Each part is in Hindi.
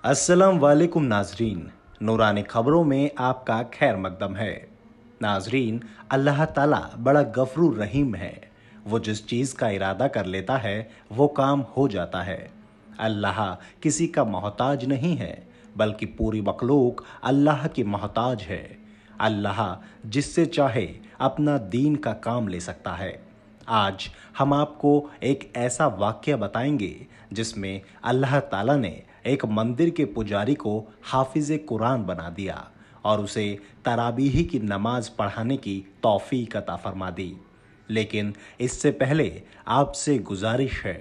अस्सलाम वालेकुम नाजरीन, नूरानी खबरों में आपका खैर मकदम है। नाजरीन, अल्लाह ताला बड़ा गफूर रहीम है। वो जिस चीज़ का इरादा कर लेता है वो काम हो जाता है। अल्लाह किसी का मोहताज नहीं है, बल्कि पूरी मखलूक अल्लाह की मोहताज है। अल्लाह जिससे चाहे अपना दीन का काम ले सकता है। आज हम आपको एक ऐसा वाक़या बताएंगे जिसमें अल्लाह ताला ने एक मंदिर के पुजारी को हाफिज़ कुरान बना दिया और उसे तराबीह की नमाज पढ़ाने की तौफीक अता फरमा दी। लेकिन इससे पहले आपसे गुजारिश है,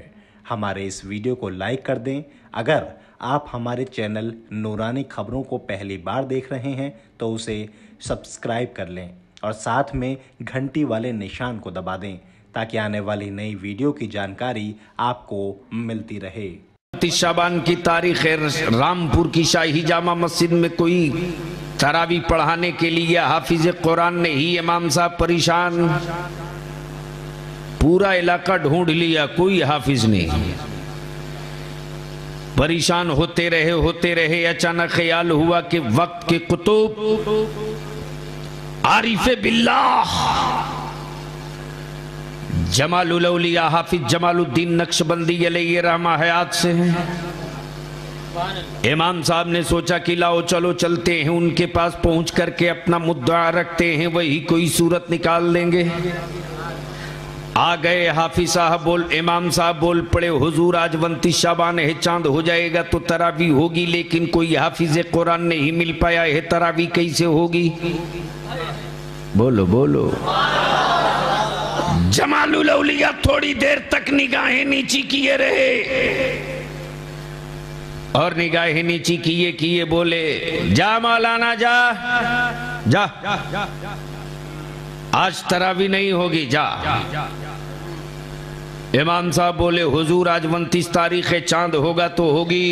हमारे इस वीडियो को लाइक कर दें। अगर आप हमारे चैनल नूरानी खबरों को पहली बार देख रहे हैं तो उसे सब्सक्राइब कर लें और साथ में घंटी वाले निशान को दबा दें ताकि आने वाली नई वीडियो की जानकारी आपको मिलती रहे। शाबान की तारीख है, रामपुर की शाही जामा मस्जिद में कोई तरावी पढ़ाने के लिए हाफिज कुरान ने ही इमाम साहब परेशान। पूरा इलाका ढूंढ लिया, कोई हाफिज नहीं। परेशान होते रहे। अचानक ख्याल हुआ कि वक्त के कुतुब आरिफ बिल्लाह जमालुल औलिया हाफिज जमालुद्दीन नक्शबंदी अलैहि रहमा हयात से हैं। इमाम साहब ने सोचा कि लाओ चलो चलते हैं, उनके पास पहुंच करके अपना मुद्दा रखते हैं, वही कोई सूरत निकाल लेंगे। आ गए हाफिज साहब इमाम साहब बोल पड़े, हुजूर आज 29 शाबान है, चांद हो जाएगा तो तरावी होगी, लेकिन कोई हाफिज कुरान नहीं मिल पाया है, तरावी कैसे होगी? बोलो बोलो। जमालुल औलिया थोड़ी देर तक निगाहें नीची किए रहे और निगाहें नीची किए बोले, जा मौलाना जा जा, आज तरावी नहीं होगी, जा। इमाम साहब बोले, हुजूर आज 29 तारीख है, चांद होगा तो होगी।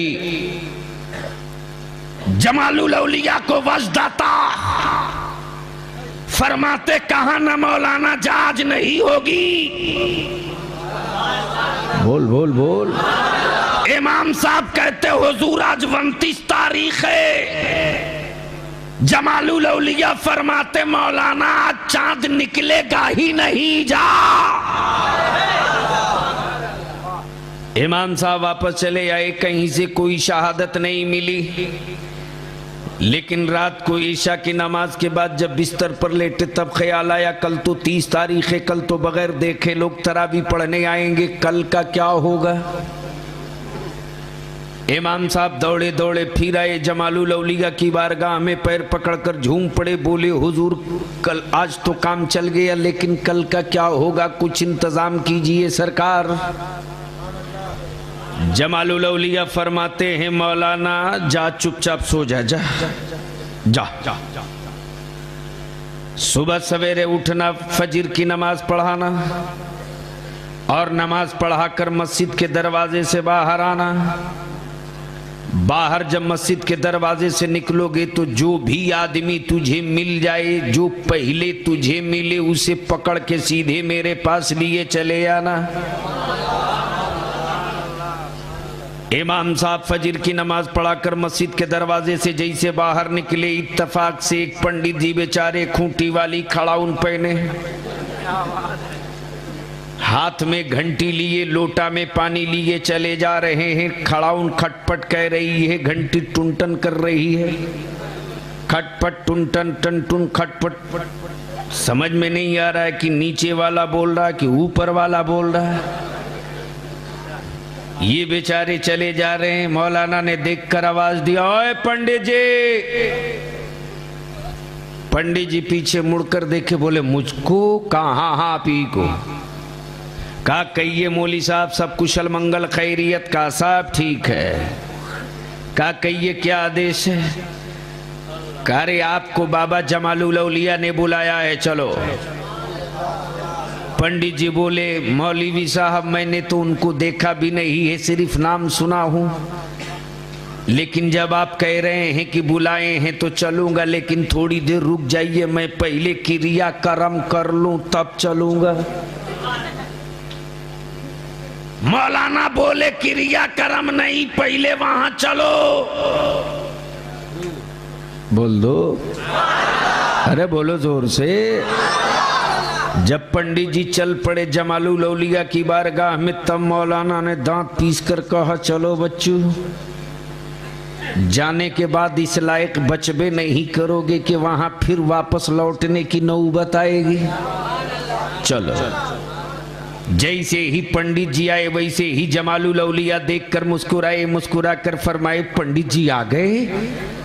जमालुल औलिया को वजदाता फरमाते, कहा ना मौलाना जा, आज नहीं होगी। बोल बोल बोल। इमाम साहब कहते, हुजूर आज 29 तारीख है। जमालुल औलिया फरमाते, मौलाना आज चांद निकलेगा ही नहीं, जा। इमाम साहब वापस चले आए, कहीं से कोई शहादत नहीं मिली। लेकिन रात को ईशा की नमाज के बाद जब बिस्तर पर लेटे तब ख्याल आया, कल तो 30 तारीख है, कल तो बगैर देखे लोग तरावी पढ़ने आएंगे, कल का क्या होगा? इमाम साहब दौड़े दौड़े फिर आए, जमालुल औलिया की बारगाह में पैर पकड़कर झूम पड़े, बोले, हुजूर कल आज तो काम चल गया, लेकिन कल का क्या होगा? कुछ इंतजाम कीजिए सरकार। जमालुल औलिया फरमाते हैं, मौलाना जा, चुपचाप सो जा, जा जा, जा। सुबह सवेरे उठना, फजर की नमाज पढ़ाना और नमाज पढ़ाकर मस्जिद के दरवाजे से बाहर आना। बाहर जब मस्जिद के दरवाजे से निकलोगे तो जो भी आदमी तुझे मिल जाए, जो पहले तुझे मिले, उसे पकड़ के सीधे मेरे पास लिए चले आना। इमाम साहब फजर की नमाज पढ़ाकर मस्जिद के दरवाजे से जैसे बाहर निकले, इत्तफाक से एक पंडित जी बेचारे खूंटी वाली खड़ाउन पहने, हाथ में घंटी लिए, लोटा में पानी लिए चले जा रहे हैं। खड़ाउन खटपट कह रही है, घंटी टुनटन कर रही है, खटपट टुनटन टन टुन खटपट। समझ में नहीं आ रहा है कि नीचे वाला बोल रहा है कि ऊपर वाला बोल रहा है। ये बेचारे चले जा रहे हैं। मौलाना ने देखकर आवाज दिया, ओए पंडित जी। पंडित जी पीछे मुड़कर देखे, बोले, मुझको? कहा? हाँ पी को। कहा, कहिए मौली साहब, सब कुशल मंगल खैरियत? का सब ठीक है। कहा, कहिए क्या आदेश है? कहा, रे आपको बाबा जमालुल औलिया ने बुलाया है, चलो। पंडित जी बोले, मौलवी साहब मैंने तो उनको देखा भी नहीं है, सिर्फ नाम सुना हूं, लेकिन जब आप कह रहे हैं कि बुलाए हैं तो चलूंगा, लेकिन थोड़ी देर रुक जाइए, मैं पहले क्रिया कर्म कर लूं तब चलूंगा। मौलाना बोले क्रिया कर्म नहीं, पहले वहां चलो। बोल दो, अरे बोलो जोर से। जब पंडित जी चल पड़े जमालुल औलिया की बारगाह में, तब मौलाना ने दांत पीस कर कहा, चलो बच्चों, जाने के बाद इस लायक बचबे नहीं करोगे कि वहां फिर वापस लौटने की नौबत आएगी। चलो। जैसे ही पंडित जी आए वैसे ही जमालुल औलिया देखकर मुस्कुराए, मुस्कुरा कर फरमाए, पंडित जी आ गए?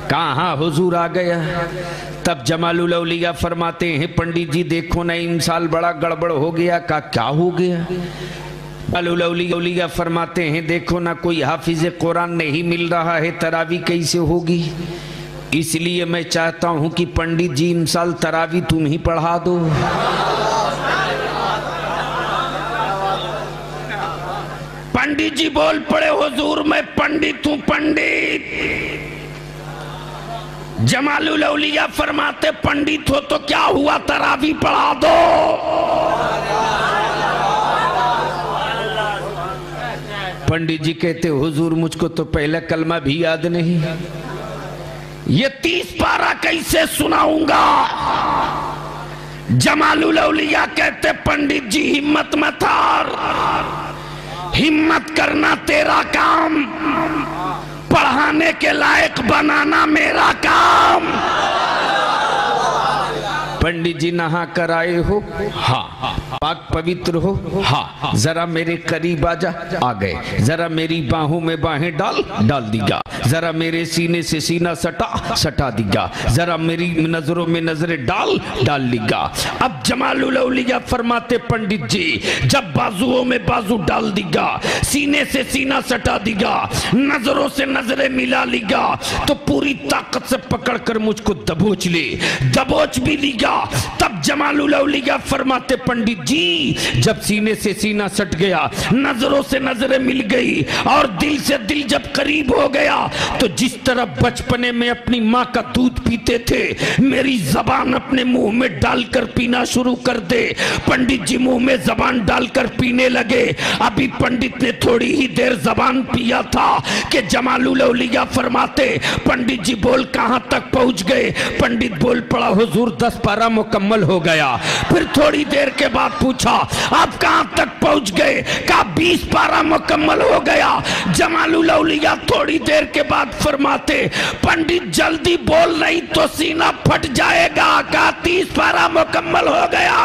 कहाँ हुजूर आ गया? तब जमालुल औलिया फरमाते हैं, पंडित जी देखो ना, इन साल बड़ा गड़बड़ हो गया। का क्या हो गया? जमालुल औलिया फरमाते हैं, देखो ना, कोई हाफिज कुरान नहीं मिल रहा है, तरावी कैसे होगी? इसलिए मैं चाहता हूं कि पंडित जी इन साल तरावी तुम ही पढ़ा दो। पंडित जी बोल पड़े, हुजूर मैं पंडित हूं, पंडित। जमालुल औलिया फरमाते, पंडित हो तो क्या हुआ, तरावी पढ़ा दो। पंडित जी कहते, हुजूर मुझको तो पहला कलमा भी याद नहीं, ये 30 पारा कैसे सुनाऊंगा? जमालुल औलिया कहते, पंडित जी हिम्मत मत हार, हिम्मत करना तेरा काम, पढ़ाने के लायक बनाना मेरा काम। पंडित जी नहा कर आए हो? हाँ। पाक पवित्र हो? हाँ। जरा मेरे करीब आजा। आ गए। जरा मेरी बाहों में बाहें डाल दिया। जरा मेरे सीने से सीना सटा दिया। जरा मेरी नजरों में नजरें डाल लिगा। अब जमालुल औलिया फरमाते, पंडित जी जब बाजुओं में बाजू डाल दिया, सीने से सीना सटा दिया, नजरों से नजरें मिला लिगा, तो पूरी ताकत से पकड़कर मुझको दबोच ले। दबोच भी लिगा। तब जमालुल औलिया फरमाते, पंडित जी जब सीने से सीना सट गया, नजरों से नजरें मिल गई और दिल से दिल जब करीब हो गया, तो जिस तरह बचपने में अपनी माँ का दूध पीते थे, मेरी जबान अपने मुंह में डालकर पीना शुरू कर दे। पंडित जी मुंह में जबान डालकर पीने लगे। अभी पंडित ने थोड़ी ही देर जबान पिया था कि जमालुल औलिया फरमाते, पंडित जी बोल कहां तक पहुंच गए? पंडित बोल पड़ा, हुजूर 10 पारा मुकम्मल हो गया। फिर थोड़ी देर के बाद पूछा, आप कहां तक पहुंच गए? कहा 20 पारा मुकम्मल हो गया। जमालुल औलिया थोड़ी देर के बाद फरमाते, पंडित जल्दी बोल नहीं तो सीना फट जाएगा। कहा 30 पारा मुकम्मल हो गया।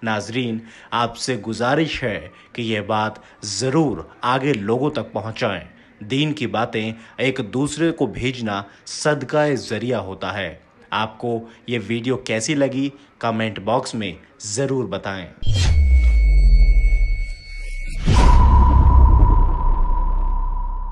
नाजरीन, आपसे गुजारिश है कि यह बात जरूर आगे लोगों तक पहुंचाएं। दीन की बातें एक दूसरे को भेजना सदका जरिया होता है। आपको ये वीडियो कैसी लगी कमेंट बॉक्स में ज़रूर बताएं।